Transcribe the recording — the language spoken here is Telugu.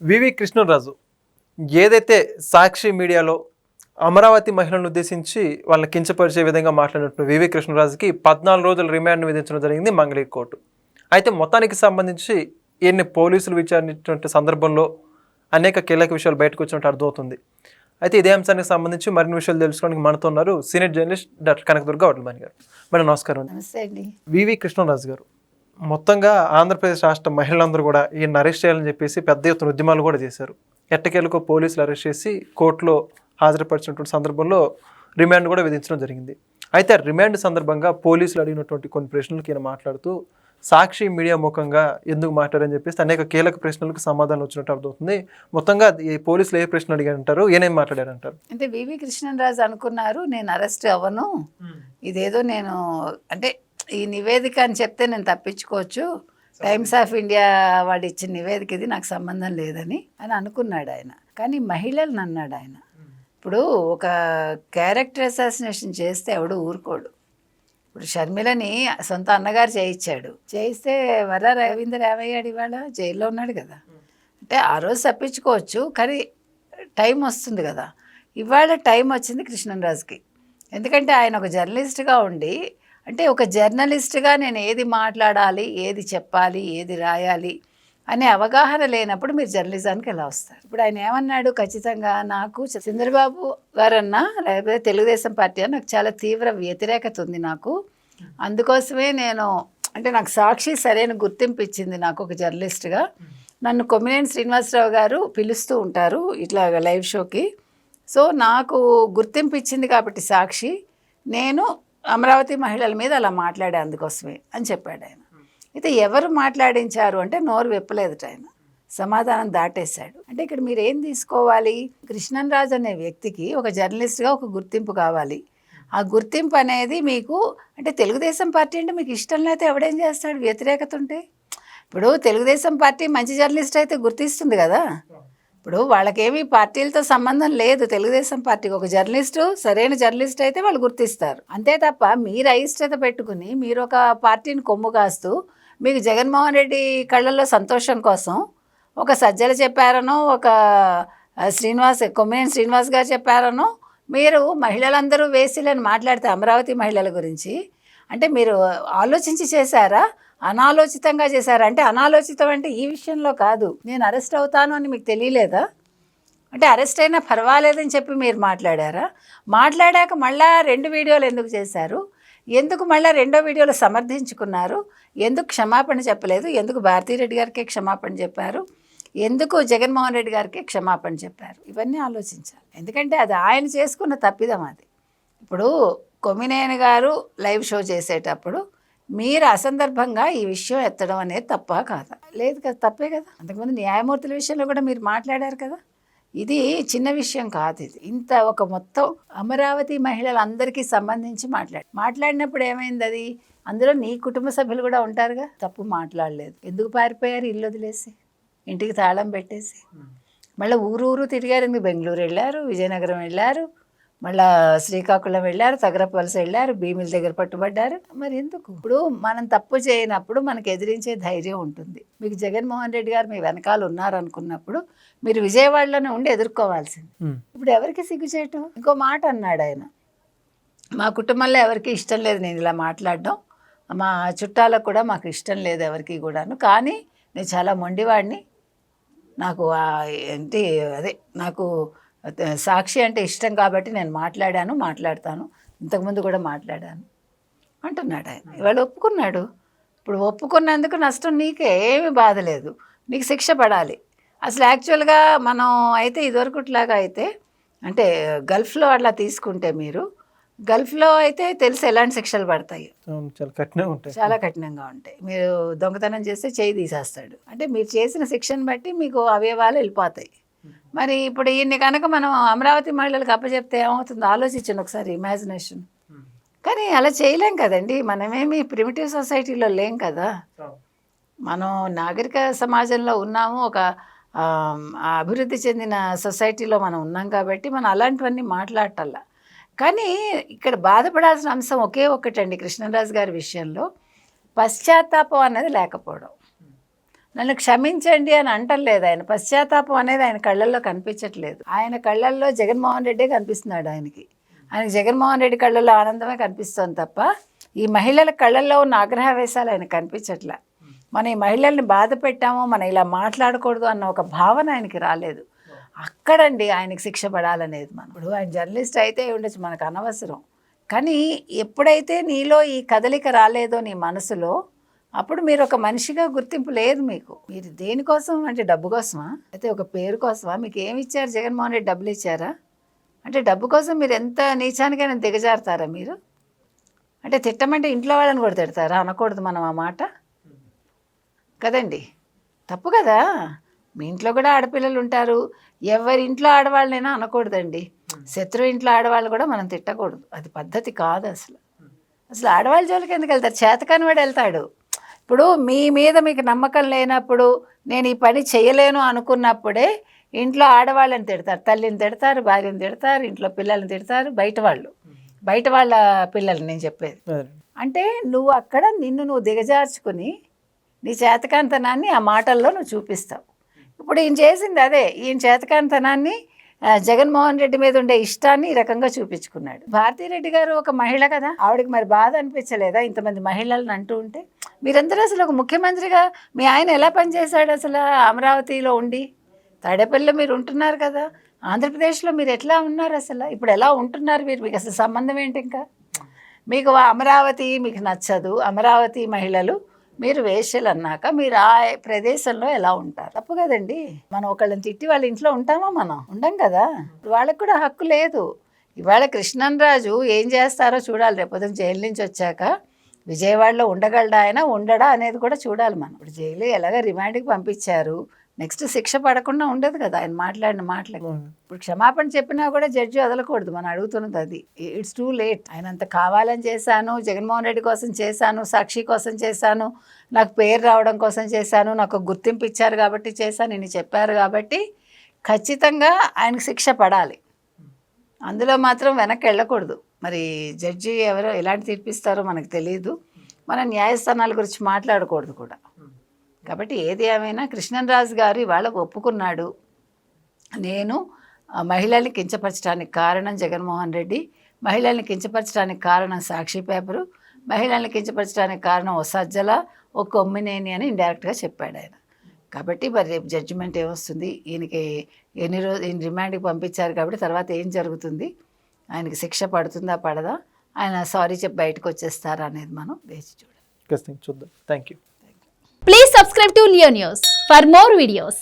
వివి కృష్ణరాజు ఏదైతే సాక్షి మీడియాలో అమరావతి మహిళలను ఉద్దేశించి వాళ్ళని కించపరిచే విధంగా మాట్లాడినట్టు వివి కృష్ణరాజుకి 14 రోజుల రిమాండ్ విధించడం జరిగింది మంగళగిరి కోర్టు. అయితే మొత్తానికి సంబంధించి ఎన్ని పోలీసులు విచారించినటువంటి సందర్భంలో అనేక కీలక విషయాలు బయటకు వచ్చినట్టు అర్థమవుతుంది. అయితే ఇదే అంశానికి సంబంధించి మరిన్ని విషయాలు తెలుసుకోవడానికి మనతో ఉన్నారు senior journalist doctor Kanakadurga Vadlamani గారు. మేడం నమస్కారం. నమస్తే అండి. వివి కృష్ణరాజు గారు మొత్తంగా ఆంధ్రప్రదేశ్ రాష్ట్ర మహిళలందరూ కూడా ఈయన అరెస్ట్ చేయాలని చెప్పేసి పెద్ద ఎత్తున ఉద్యమాలు కూడా చేశారు. ఎట్టకేలకు పోలీసులు అరెస్ట్ చేసి కోర్టులో హాజరుపరిచినటువంటి సందర్భంలో రిమాండ్ కూడా విధించడం జరిగింది. అయితే రిమాండ్ సందర్భంగా పోలీసులు అడిగినటువంటి కొన్ని ప్రశ్నలకు ఈయన మాట్లాడుతూ సాక్షి మీడియా ముఖంగా ఎందుకు మాట్లాడని చెప్పేసి అనేక కీలక ప్రశ్నలకు సమాధానం వచ్చినట్టు అర్థమవుతుంది. మొత్తంగా ఈ పోలీసులు ఏ ప్రశ్న అడిగారంటారు, ఏనేం మాట్లాడారంటారు? అంటే వివి కృష్ణరాజు అనుకున్నారు నేను అరెస్ట్ అవ్వను, ఇదేదో నేను అంటే ఈ నివేదిక అని చెప్తే నేను తప్పించుకోవచ్చు, టైమ్స్ ఆఫ్ ఇండియా వాడు ఇచ్చిన నివేదిక ఇది నాకు సంబంధం లేదని అని అనుకున్నాడు ఆయన. కానీ మహిళలను అన్నాడు ఆయన. ఇప్పుడు ఒక క్యారెక్టర్ అసాసినేషన్ చేస్తే ఎవడు ఊరుకోడు. ఇప్పుడు షర్మిలని సొంత అన్నగారు చేయిస్తే వర రవీంద్ర ఏమయ్యాడు, ఇవాళ జైల్లో ఉన్నాడు కదా. అంటే ఆ రోజు తప్పించుకోవచ్చు, కానీ టైం వస్తుంది కదా. ఇవాళ టైం వచ్చింది కృష్ణరాజుకి. ఎందుకంటే ఆయన ఒక జర్నలిస్ట్గా ఉండి, అంటే ఒక జర్నలిస్ట్గా నేను ఏది మాట్లాడాలి, ఏది చెప్పాలి, ఏది రాయాలి అనే అవగాహన లేనప్పుడు మీరు జర్నలిజానికి ఎలా వస్తారు? ఇప్పుడు ఆయన ఏమన్నాడు, ఖచ్చితంగా నాకు చంద్రబాబు గారన్నా లేకపోతే తెలుగుదేశం పార్టీ అని నాకు చాలా తీవ్ర వ్యతిరేకత ఉంది నాకు. అందుకోసమే నేను అంటే నాకు సాక్షి సరైన గుర్తింపు ఇచ్చింది నాకు ఒక జర్నలిస్ట్గా. నన్ను కొమ్మినేని శ్రీనివాసరావు గారు పిలుస్తూ ఉంటారు ఇట్లా లైవ్ షోకి. సో నాకు గుర్తింపు ఇచ్చింది కాబట్టి సాక్షి, నేను అమరావతి మహిళల మీద అలా మాట్లాడే అందుకోసమే అని చెప్పాడు ఆయన. అయితే ఎవరు మాట్లాడించారు అంటే నోరు విప్పలేదుట ఆయన, సమాధానం దాటేశాడు. అంటే ఇక్కడ మీరు ఏం తీసుకోవాలి, కృష్ణరాజు అనే వ్యక్తికి ఒక జర్నలిస్ట్గా ఒక గుర్తింపు కావాలి. ఆ గుర్తింపు అనేది మీకు అంటే తెలుగుదేశం పార్టీ అంటే మీకు ఇష్టం లేకపోతే ఎవడేం చేస్తాడు, వ్యతిరేకత ఉంటే. ఇప్పుడు తెలుగుదేశం పార్టీ మంచి జర్నలిస్ట్ అయితే గుర్తిస్తుంది కదా. ఇప్పుడు వాళ్ళకేమీ పార్టీలతో సంబంధం లేదు. తెలుగుదేశం పార్టీకి ఒక జర్నలిస్టు సరైన జర్నలిస్ట్ అయితే వాళ్ళు గుర్తిస్తారు, అంతే తప్ప మీరు అయిష్టత పెట్టుకుని మీరు ఒక పార్టీని కొమ్ము కాస్తూ మీకు జగన్మోహన్ రెడ్డి కళ్ళల్లో సంతోషం కోసం ఒక సజ్జలు చెప్పారనో, ఒక కొమ్మినేని శ్రీనివాస్ గారు చెప్పారనో, మీరు మహిళలందరూ వేసిలని మాట్లాడితే అమరావతి మహిళల గురించి అంటే మీరు ఆలోచించి చేశారా, అనాలోచితంగా చేశారా? అంటే అనాలోచితం అంటే ఈ విషయంలో కాదు, నేను అరెస్ట్ అవుతాను అని మీకు తెలియలేదా? అంటే అరెస్ట్ అయినా పర్వాలేదని చెప్పి మీరు మాట్లాడారా? మాట్లాడాక మళ్ళా 2 వీడియోలు ఎందుకు చేశారు? ఎందుకు మళ్ళీ 2వ వీడియోలో సమర్థించుకున్నారు? ఎందుకు క్షమాపణ చెప్పలేదు? ఎందుకు భారతీరెడ్డి గారికి క్షమాపణ చెప్పారు? ఎందుకు జగన్మోహన్ రెడ్డి గారికి క్షమాపణ చెప్పారు? ఇవన్నీ ఆలోచించాలి. ఎందుకంటే అది ఆయన చేసుకున్న తప్పిదం అది. ఇప్పుడు కొమ్మినేని గారు లైవ్ షో చేసేటప్పుడు మీరు అసందర్భంగా ఈ విషయం ఎత్తడం అనేది తప్ప కాదా? లేదు కదా, తప్పే కదా. అంతకుముందు న్యాయమూర్తుల విషయంలో కూడా మీరు మాట్లాడారు కదా. ఇది చిన్న విషయం కాదు. ఇది ఇంత ఒక మొత్తం అమరావతి మహిళలందరికీ సంబంధించి మాట్లాడినప్పుడు ఏమైంది, అది అందులో నీ కుటుంబ సభ్యులు కూడా ఉంటారుగా. తప్పు మాట్లాడలేదు, ఎందుకు పారిపోయారు ఇల్లు వదిలేసి, ఇంటికి తాళం పెట్టేసి? మళ్ళీ ఊరు తిరిగారు, ఎందుకు బెంగళూరు వెళ్ళారు, విజయనగరం వెళ్ళారు, మళ్ళా శ్రీకాకుళం వెళ్ళారు, తగరపవలస వెళ్ళారు, భీమిల దగ్గర పట్టుబడ్డారు. మరి ఎందుకు? ఇప్పుడు మనం తప్పు చేయనప్పుడు మనకు ఎదిరించే ధైర్యం ఉంటుంది. మీకు జగన్మోహన్ రెడ్డి గారు మీ వెనకాల ఉన్నారనుకున్నప్పుడు మీరు విజయవాడలోనే ఉండి ఎదుర్కోవాల్సింది. ఇప్పుడు ఎవరికి సిగ్గుచేయటం? ఇంకో మాట అన్నాడు ఆయన, మా కుటుంబంలో ఎవరికి ఇష్టం లేదు నేను ఇలా మాట్లాడడం, మా చుట్టాలకు కూడా మాకు ఇష్టం లేదు ఎవరికి కూడాను, కానీ నేను చాలా మొండివాడిని, నాకు ఏంటి అదే నాకు సాక్షి అంటే ఇష్టం కాబట్టి నేను మాట్లాడతాను, ఇంతకుముందు కూడా మాట్లాడాను అంటున్నాడు ఆయన. ఇవాళ ఒప్పుకున్నాడు. ఇప్పుడు ఒప్పుకున్నందుకు నష్టం నీకే, ఏమీ బాధ లేదు, నీకు శిక్ష పడాలి. అసలు యాక్చువల్గా మనం అయితే ఇదివరకుట్లాగా అయితే అంటే గల్ఫ్లో అట్లా తీసుకుంటే, మీరు గల్ఫ్లో అయితే తెలుసు ఎలాంటి శిక్షలు పడతాయి, చాలా కఠినంగా ఉంటాయి. మీరు దొంగతనం చేస్తే చేయి తీసేస్తాడు, అంటే మీరు చేసిన శిక్షను బట్టి మీకు అవయవాలు వెళ్ళిపోతాయి. మరి ఇప్పుడు ఈయన్ని కనుక మనం అమరావతి మహిళలకు అప్పచెప్తే ఏమవుతుందో ఆలోచించండి ఒకసారి, ఇమాజినేషన్. కానీ అలా చేయలేం కదండి, మనమేమి ప్రిమిటివ్ సొసైటీలో లేం కదా, మనం నాగరిక సమాజంలో ఉన్నాము, ఒక అభివృద్ధి చెందిన సొసైటీలో మనం ఉన్నాం కాబట్టి మనం అలాంటివన్నీ మాట్లాడటల్లా. కానీ ఇక్కడ బాధపడాల్సిన అంశం ఒకే ఒక్కటండి కృష్ణరాజు గారి విషయంలో, పశ్చాత్తాపం అన్నది లేకపోవడం. నన్ను క్షమించండి అని అంటలేదు. ఆయన పశ్చాత్తాపం అనేది ఆయన కళ్ళల్లో కనిపించట్లేదు. ఆయన కళ్ళల్లో జగన్మోహన్ రెడ్డే కనిపిస్తున్నాడు. ఆయనకి జగన్మోహన్ రెడ్డి కళ్ళల్లో ఆనందమే కనిపిస్తుంది తప్ప ఈ మహిళల కళ్ళల్లో ఉన్న ఆగ్రహవేశాలు ఆయన కనిపించట్లే. మనం ఈ మహిళల్ని బాధ పెట్టాము, మనం ఇలా మాట్లాడకూడదు అన్న ఒక భావన ఆయనకి రాలేదు. అక్కడండి ఆయనకి శిక్ష పడాలనేది. మనం ఇప్పుడు ఆయన జర్నలిస్ట్ అయితే ఉండొచ్చు, మనకు అనవసరం. కానీ ఎప్పుడైతే నీలో ఈ కదలిక రాలేదో నీ మనసులో, అప్పుడు మీరు ఒక మనిషిగా గుర్తింపు లేదు మీకు. మీరు దేనికోసం అంటే డబ్బు కోసమా, అయితే ఒక పేరు కోసమా? మీకు ఏమి ఇచ్చారు? జగన్మోహన్ రెడ్డి డబ్బులు ఇచ్చారా? అంటే డబ్బు కోసం మీరు ఎంత నీచానికైనా దిగజారుతారా మీరు? అంటే తిట్టమంటే ఇంట్లో వాళ్ళని కూడా తిడతారా? అనకూడదు మనం ఆ మాట కదండి, తప్పు కదా. మీ ఇంట్లో కూడా ఆడపిల్లలు ఉంటారు, ఎవరి ఇంట్లో ఆడవాళ్ళైనా అనకూడదండి. శత్రువు ఇంట్లో ఆడవాళ్ళు కూడా మనం తిట్టకూడదు, అది పద్ధతి కాదు. అసలు ఆడవాళ్ళ జోలికి ఎందుకు వెళ్తారు? చేతకాని వాడు వెళ్తాడు. ఇప్పుడు మీ మీద మీకు నమ్మకం లేనప్పుడు, నేను ఈ పని చేయలేను అనుకున్నప్పుడే ఇంట్లో ఆడవాళ్ళని తిడతారు, తల్లిని తిడతారు, భార్యని తిడతారు, ఇంట్లో పిల్లల్ని తిడతారు, బయట వాళ్ళ పిల్లల్ని నేను చెప్పేది. అంటే నువ్వు అక్కడ నిన్ను నువ్వు దిగజార్చుకుని నీ చేతకాంతనాన్ని ఆ మాటల్లో నువ్వు చూపిస్తావు. ఇప్పుడు ఈయన చేసింది అదే. ఈయన చేతకాంతనాన్ని, జగన్మోహన్ రెడ్డి మీద ఉండే ఇష్టాన్ని ఈ రకంగా చూపించుకున్నాడు. భారతీరెడ్డి గారు ఒక మహిళ కదా, ఆవిడకి మరి బాధ అనిపించలేదా ఇంతమంది మహిళలను అంటూ ఉంటే? మీరందరూ అసలు ఒక ముఖ్యమంత్రిగా మీ ఆయన ఎలా పనిచేశాడు అసలు అమరావతిలో ఉండి? తాడేపల్లిలో మీరు ఉంటున్నారు కదా, ఆంధ్రప్రదేశ్లో మీరు ఎట్లా ఉన్నారు అసలు? ఇప్పుడు ఎలా ఉంటున్నారు మీరు? మీకు అసలు సంబంధం ఏంటి? ఇంకా మీకు అమరావతి మీకు నచ్చదు, అమరావతి మహిళలు మీరు వేశ్యలు అన్నాక మీరు ఆ ప్రదేశంలో ఎలా ఉంటారు? తప్పు కదండి. మనం ఒకళ్ళని తిట్టి వాళ్ళ ఇంట్లో ఉంటామా? మనం ఉండం కదా. వాళ్ళకి కూడా హక్కు లేదు. ఇవాళ కృష్ణన్రాజు ఏం చేస్తారో చూడాలి. రేపు జైలు నుంచి వచ్చాక విజయవాడలో ఉండగలడా ఆయన, ఉండడా అనేది కూడా చూడాలి మనం. ఇప్పుడు జైలు ఎలాగ రిమాండ్కి పంపించారు, నెక్స్ట్ శిక్ష పడకుండా ఉండదు కదా ఆయన మాట్లాడిన మాటలకి. ఇప్పుడు క్షమాపణ చెప్పినా కూడా జడ్జి వదలకూడదు, మనం అడుగుతున్నది అది. It's too late. ఆయన అంత కావాలని చేశాను, జగన్మోహన్ రెడ్డి కోసం చేశాను, సాక్షి కోసం చేశాను, నాకు పేరు రావడం కోసం చేశాను, నాకు గుర్తింపు ఇచ్చారు కాబట్టి చేశాను, ఇన్ని చెప్పారు కాబట్టి ఖచ్చితంగా ఆయనకు శిక్ష పడాలి. అందులో మాత్రం వెనక్కి వెళ్ళకూడదు. మరి జడ్జి ఎవరో ఎలాంటి తీర్పిస్తారో మనకు తెలియదు, మన న్యాయస్థానాల గురించి మాట్లాడకూడదు కూడా. కాబట్టి ఏది ఏమైనా కృష్ణన్రాజు గారు ఇవాళ ఒప్పుకున్నాడు, నేను మహిళల్ని కించపరచడానికి కారణం జగన్మోహన్ రెడ్డి, మహిళల్ని కించపరచడానికి కారణం సాక్షి పేపరు, మహిళల్ని కించపరచడానికి కారణం ఓ సజ్జల, ఓ కొమ్మినేని అని ఇండైరెక్ట్గా చెప్పాడు ఆయన. కాబట్టి మరి రేపు జడ్జిమెంట్ ఏమొస్తుంది, ఈయనకి ఈయన రిమాండ్కి పంపించారు కాబట్టి తర్వాత ఏం జరుగుతుంది, ఆయనకి శిక్ష పడుతుందా పడదా, ఆయన సారీ చెప్పి బయటకు వచ్చేస్తారా అనేది మనం వేచి చూడాలి. చూద్దాం. Thank you. Please subscribe to Leo News for more videos.